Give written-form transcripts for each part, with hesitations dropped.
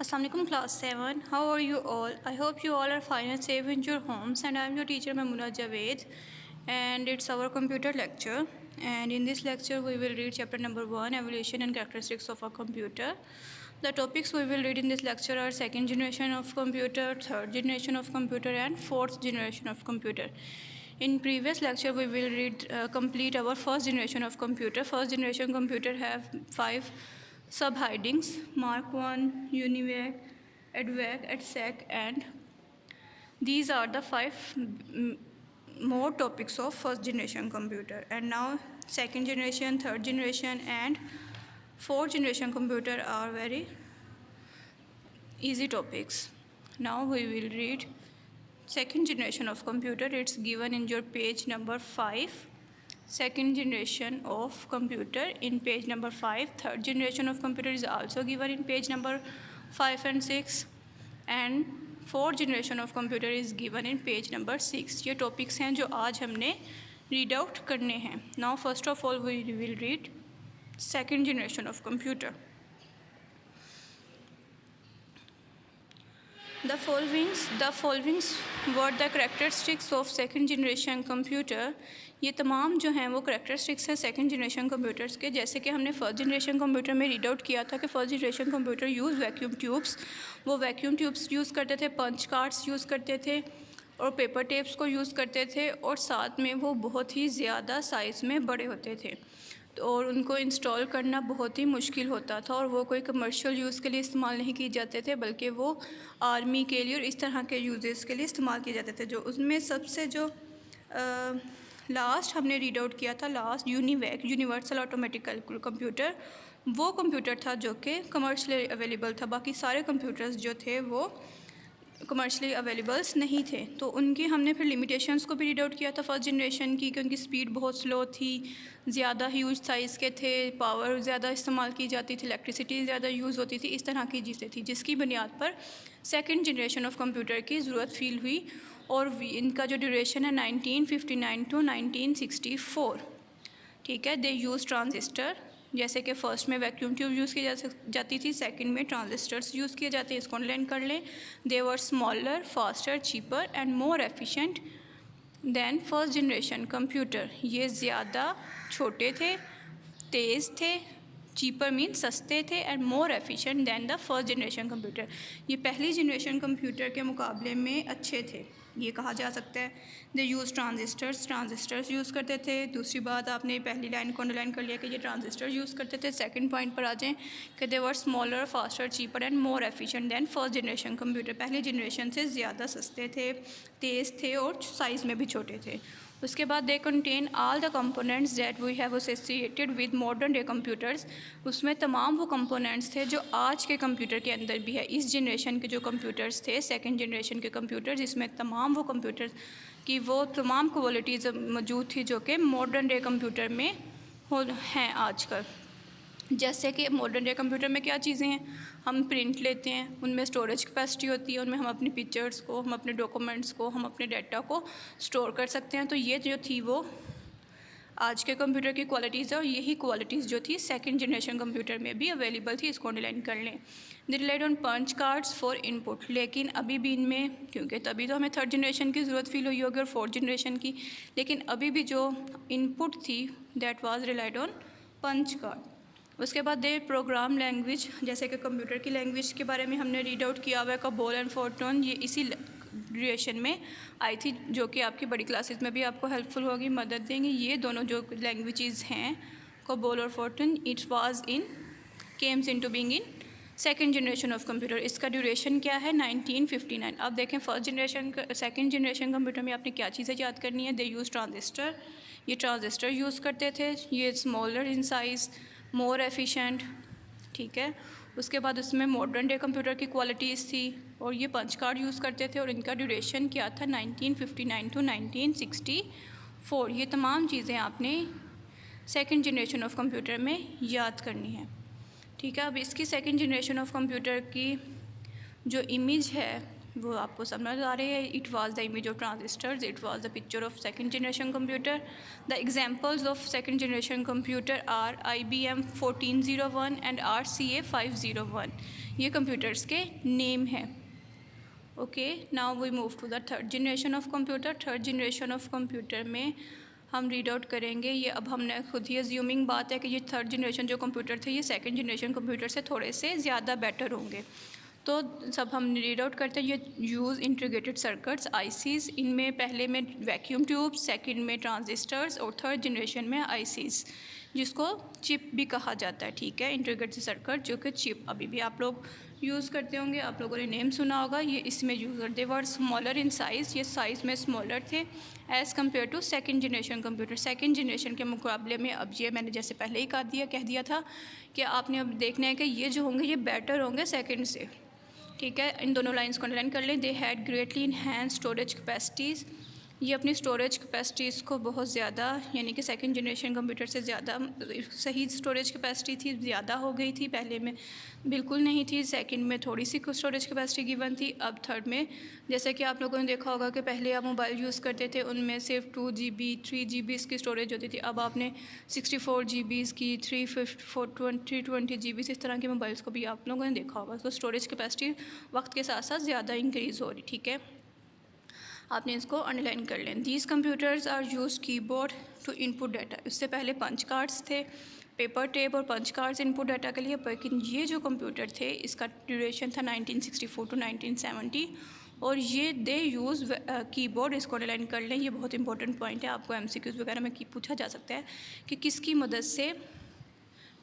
Assalamualaikum class 7. How are you all? I hope you all are fine and safe in your homes, and I am your teacher Mamuna Javed, and it's our computer lecture. And in this lecture we will read chapter number 1, evolution and characteristics of a computer. The topics we will read in this lecture are second generation of computer, third generation of computer, and fourth generation of computer. In previous lecture we will read complete our first generation of computer. First generation computer have 5 subheadings: Mark 1, UNIVAC, EDVAC, EDSEC, and these are the 5 more topics of first generation computer. And now second generation, third generation, and fourth generation computer are very easy topics. Now we will read second generation of computer. It's given in your page number 5. Second generation of computer in page number 5. Third generation of computer is also given in page number 5 and 6, and fourth generation of computer is given in page number 6. ये topics हैं जो आज हमने read out करने हैं. Now first of all we will read second generation of computer. The followings were the characteristics of second generation computer. ये तमाम जो हैं वो करेक्टरिस्टिक्स हैं सेकंड जनरेशन कंप्यूटर्स के. जैसे कि हमने फर्स्ट जनरेशन कंप्यूटर में रीड आउट किया था कि first generation computer use vacuum tubes. वो वैक्यूम ट्यूब्स यूज़ करते थे, पंच कार्ड्स यूज़ करते थे और पेपर टेप्स को यूज़ करते थे, और साथ में वो बहुत ही ज़्यादा साइज़ में बड़े होते थे और उनको इंस्टॉल करना बहुत ही मुश्किल होता था, और वो कोई कमर्शियल यूज़ के लिए इस्तेमाल नहीं किए जाते थे बल्कि वो आर्मी के लिए और इस तरह के यूजेस के लिए इस्तेमाल किए जाते थे. जो उसमें सबसे जो लास्ट हमने रीड आउट किया था, last UNIVAC, universal automatic computer, वो कंप्यूटर था जो कि कमर्शियली अवेलेबल था. बाकी सारे कंप्यूटर्स जो थे वो कमर्शियली अवेलेबल्स नहीं थे. तो उनकी हमने फिर लिमिटेशंस को भी रीड आउट किया था फर्स्ट जनरेशन की, कि उनकी स्पीड बहुत स्लो थी, ज़्यादा ह्यूज साइज़ के थे, पावर ज़्यादा इस्तेमाल की जाती थी, इलेक्ट्रिसिटी ज़्यादा यूज़ होती थी, इस तरह की चीज़ें थी, जिसकी बुनियाद पर सेकंड जनरेशन ऑफ कंप्यूटर की ज़रूरत फील हुई. और इनका जो ड्यूरेशन है 1959 टू 1964. ठीक है. दे यूज़ ट्रांजिस्टर, जैसे कि फ़र्स्ट में वैक्यूम ट्यूब यूज़ की जाती थी, सेकंड में ट्रांजिस्टर्स यूज़ किए जाते हैं. इसको लर्न कर लें. They were smaller, faster, cheaper and more efficient than first generation computer. ये ज़्यादा छोटे थे, तेज़ थे, चीपर मीन सस्ते थे, and more efficient than the first generation computer. ये पहली जनरेशन कंप्यूटर के मुकाबले में अच्छे थे, ये कहा जा सकता है. दे यूज़ ट्रांजिस्टर्स यूज़ करते थे. दूसरी बात, आपने पहली लाइन को अंडरलाइन कर लिया कि ये ट्रांजिस्टर यूज़ करते थे. सेकंड पॉइंट पर आ जाएं कि they were smaller, faster, cheaper and more efficient than first generation computer. पहली जनरेशन से ज़्यादा सस्ते थे, तेज़ थे और साइज़ में भी छोटे थे. उसके बाद they contain all the components that we have associated with modern day computers. उसमें तमाम वो कंपोनेंट्स थे जो आज के कंप्यूटर के अंदर भी है. इस जनरेशन के जो कंप्यूटर्स थे, सेकंड जनरेशन के कंप्यूटर्स, इसमें तमाम वो कंप्यूटर्स की वो तमाम क्वालिटीज़ मौजूद थी जो कि मॉडर्न डे कंप्यूटर में हैं आजकल. जैसे कि मॉडर्न डे कंप्यूटर में क्या चीज़ें हैं, हम प्रिंट लेते हैं, उनमें स्टोरेज कैपेसिटी होती है, उनमें हम अपनी पिक्चर्स को, हम अपने डॉक्यूमेंट्स को, हम अपने डाटा को स्टोर कर सकते हैं. तो ये जो थी वो आज के कंप्यूटर की क्वालिटीज़ है, और यही क्वालिटीज़ जो थी सेकंड जनरेशन कंप्यूटर में भी अवेलेबल थी. इसको अंडरलाइन कर लें. They relied on punch cards for input. लेकिन अभी भी इनमें, क्योंकि तभी तो हमें थर्ड जनरेशन की ज़रूरत फील हुई होगी और फोर्थ जनरेशन की, लेकिन अभी भी जो इनपुट थी that was relied on punch card. उसके बाद दे प्रोग्राम लैंग्वेज, जैसे कि कंप्यूटर की लैंग्वेज के बारे में हमने रीड आउट किया हुआ है, कबोल एंड फोर्ट्रॉन. ये इसी ड्यूरेशन में आई थी, जो कि आपकी बड़ी क्लासेस में भी आपको हेल्पफुल होगी, मदद देंगी. ये दोनों जो लैंग्वेजेस हैं, कबोल और Fortran, it was in Kemps into being in second generation of computer. इसका ड्यूरेशन क्या है 1959. अब देखें first generation, second generation computer में आपने क्या चीज़ें याद करनी है. दे यूज़ ट्रांजिस्टर, ये ट्रांजिस्टर यूज़ करते थे. ये smaller in size, more efficient. ठीक है. उसके बाद उसमें मॉडर्न डे कंप्यूटर की क्वालिटीज़ थी, और ये पंच कार्ड यूज़ करते थे, और इनका ड्यूरेशन क्या था 1959 टू 1964. ये तमाम चीज़ें आपने सेकंड जनरेशन ऑफ कंप्यूटर में याद करनी है. ठीक है. अब इसकी सेकंड जनरेशन ऑफ कंप्यूटर की जो इमेज है वो आपको समझ आ रही है. It was the image of transistors, it was the picture of second generation computer. The examples of second generation computer are IBM 1401 and RCA 501. ये कंप्यूटर्स के नेम हैं। Okay, now we move to the third generation of computer. Third generation of computer में हम read out करेंगे, ये अब हमने खुद ही अज्यूमिंग बात है कि ये थर्ड जनरेशन जो कंप्यूटर थे ये सेकंड जनरेशन कंप्यूटर से थोड़े से ज़्यादा बेटर होंगे। तो सब हम रीड आउट करते हैं। ये यूज़ इंटीग्रेटेड सर्किट्स आईसीज, इनमें पहले में वैक्यूम ट्यूब्स, सेकंड में ट्रांजिस्टर्स और थर्ड जनरेशन में आईसीज, जिसको चिप भी कहा जाता है। ठीक है, इंटीग्रेटेड सर्किट जो कि चिप अभी भी आप लोग यूज़ करते होंगे, आप लोगों ने नेम सुना होगा। ये इसमें यूज़ करते वर स्मॉलर इन साइज़, ये साइज़ में स्मॉलर थे as compare to second generation computer. Second generation के मुकाबले में अब ये मैंने जैसे पहले ही कह दिया था कि आपने अब देखना है कि ये जो होंगे ये बेटर होंगे सेकंड से। ठीक है, इन दोनों लाइंस को अंडरलाइन कर लें। They had greatly enhance storage capacities, ये अपनी स्टोरेज कैपेसिटीज़ को बहुत ज़्यादा, यानी कि सेकंड जनरेशन कंप्यूटर से ज़्यादा सही स्टोरेज कैपेसिटी थी, ज़्यादा हो गई थी। पहले में बिल्कुल नहीं थी, सेकंड में थोड़ी सी स्टोरेज कैपेसिटी गिवन थी, अब थर्ड में जैसे कि आप लोगों ने देखा होगा कि पहले आप मोबाइल यूज़ करते थे उनमें सिर्फ 2 GB 3 GB की स्टोरेज होती थी, अब आपने 64 GB की 320 GB इस तरह के मोबाइल्स को भी आप लोगों ने देखा होगा। तो स्टोरेज कैपेसिटी वक्त के साथ साथ ज़्यादा इंक्रीज़ हो रही। ठीक है, आपने इसको अंडरलाइन कर लें। These computers are use keyboard to input data. इससे पहले पंच कार्ड्स थे, पेपर टेप और पंच कार्ड्स इनपुट डाटा के लिए, लेकिन ये जो कंप्यूटर थे इसका ड्यूरेशन था 1964 टू 1970 और ये दे यूज़ कीबोर्ड। इसको अंडरलाइन कर लें, ये बहुत इंपॉर्टेंट पॉइंट है, आपको MCQs वगैरह में पूछा जा सकता है कि किसकी मदद से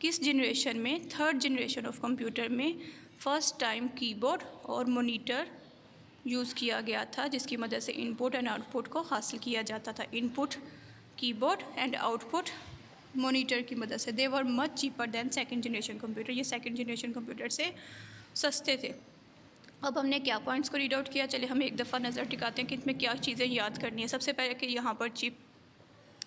किस जनरेशन में, थर्ड जनरेशन ऑफ कंप्यूटर में फ़र्स्ट टाइम कीबोर्ड और मोनीटर यूज़ किया गया था, जिसकी मदद से इनपुट एंड आउटपुट को हासिल किया जाता था। Input keyboard and output monitor की मदद से। They were much cheaper than second generation computer, ये सेकंड जनरेशन कंप्यूटर से सस्ते थे। अब हमने क्या पॉइंट्स को रीड आउट किया, चले हम एक दफ़ा नज़र टिकाते हैं कि इसमें क्या चीज़ें याद करनी है। सबसे पहले कि यहाँ पर चिप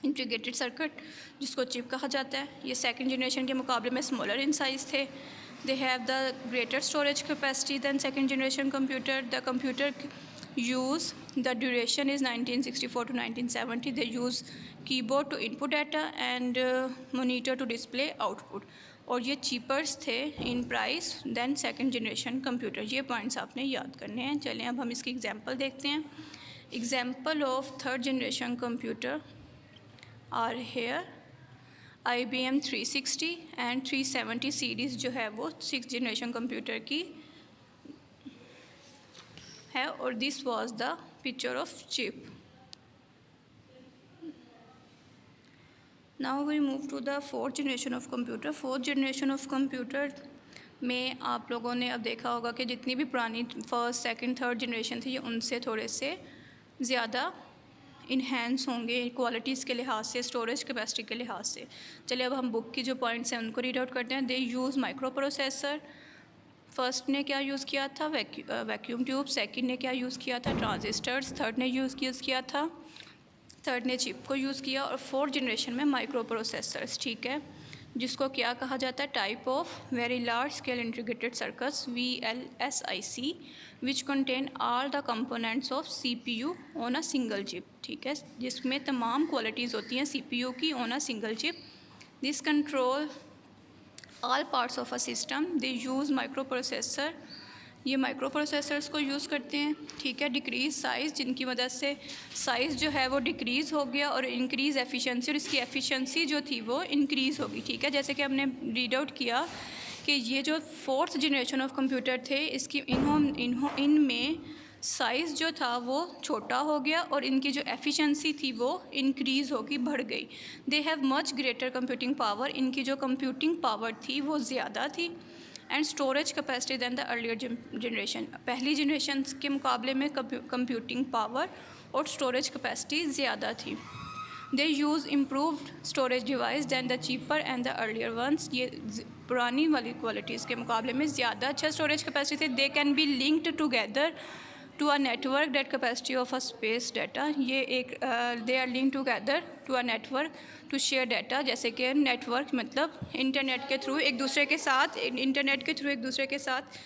इंटीग्रेटेड सर्किट जिसको चिप कहा जाता है, ये सेकंड जनरेशन के मुकाबले में स्मॉलर इन साइज़ थे। They have the greater storage capacity than second generation computer. The computer use, the duration is 1964 to 1970. They use keyboard to input data and monitor to display output. और ये cheapers थे in price than second generation computer. ये points आपने याद करने हैं। चलें अब हम इसकी example देखते हैं। Example of third generation computer are here. IBM 360 and 370 series जो है वो 6th जनरेशन कंप्यूटर की है और this was the picture of chip. Now we move to the fourth generation of computer. Fourth generation of computer में आप लोगों ने अब देखा होगा कि जितनी भी पुरानी फर्स्ट सेकंड थर्ड जनरेशन थी ये उनसे थोड़े से ज़्यादा इन्हेंस होंगे क्वालिटीज़ के लिहाज से, स्टोरेज कैपेसिटी के लिहाज से। चलिए अब हम बुक की जो पॉइंट्स हैं उनको रीड आउट करते हैं। दे यूज़ माइक्रो प्रोसेसर, फर्स्ट ने क्या यूज़ किया था, वैक्यूम ट्यूब, सेकंड ने क्या यूज़ किया था, ट्रांजिस्टर्स, थर्ड ने यूज़ किया था, थर्ड ने चिप को यूज़ किया और फोर्थ जनरेशन में माइक्रो प्रोसेसर्स। ठीक है, जिसको क्या कहा जाता है, type of very large scale integrated circuits VLSIC which contain all the components of CPU on a single chip. ठीक है, जिसमें तमाम क्वालिटीज़ होती हैं CPU की on a single chip. This control all parts of a system. They use micro processor, ये micro processors को use करते हैं। ठीक है, डिक्रीज़ साइज़, जिनकी मदद से साइज़ जो है वो डिक्रीज़ हो गया और इंक्रीज़ एफिशिएंसी, और इसकी एफिशिएंसी जो थी वो इंक्रीज़ होगी। ठीक है, जैसे कि हमने रीड आउट किया कि ये जो फोर्थ जनरेशन ऑफ कंप्यूटर थे इसकी इनमें साइज़ जो था वो छोटा हो गया और इनकी जो एफिशिएंसी थी वो इंक्रीज़ होगी, बढ़ गई। They have much greater computing power, इनकी जो कंप्यूटिंग पावर थी वो ज़्यादा थी। And storage capacity than the earlier generation, पहली जनरेशन के मुकाबले में कंप्यूटिंग पावर और स्टोरेज कैपेसिटी ज़्यादा थी। They use improved storage device than the cheaper and the earlier ones, ये पुरानी वाली क्वालिटीज़ के मुकाबले में ज़्यादा अच्छा स्टोरेज कैपेसिटी थे। They can be linked together to a network that capacity of a space data, ये एक they are link together to a network to share data, जैसे कि नेटवर्क मतलब इंटरनेट के थ्रू एक दूसरे के साथ, इंटरनेट के थ्रू एक दूसरे के साथ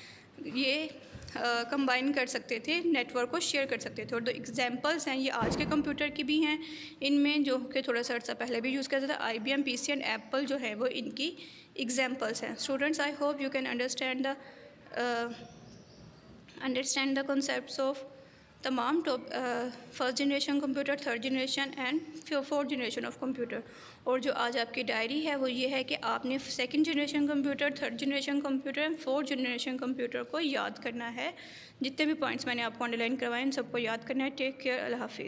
ये कंबाइन कर सकते थे, नेटवर्क को शेयर कर सकते थे। और दो एग्जांपल्स हैं ये आज के कंप्यूटर की भी हैं, इनमें जो कि थोड़ा सा अर्सा पहले भी यूज़ करता था, IBM PC एंड एप्पल जो है वो इनकी एग्जांपल्स हैं। Students, I hope you can understand the understand the concepts of तमाम first generation computer, third generation and fourth generation of computer. और जो आज आपकी डायरी है वो ये है कि आपने second generation computer, third generation computer and fourth generation computer को याद करना है। जितने भी पॉइंट्स मैंने आपको अंडरलाइन करवाए इन सबको याद करना है। टेक केयर, अल्लाह हाफिज़।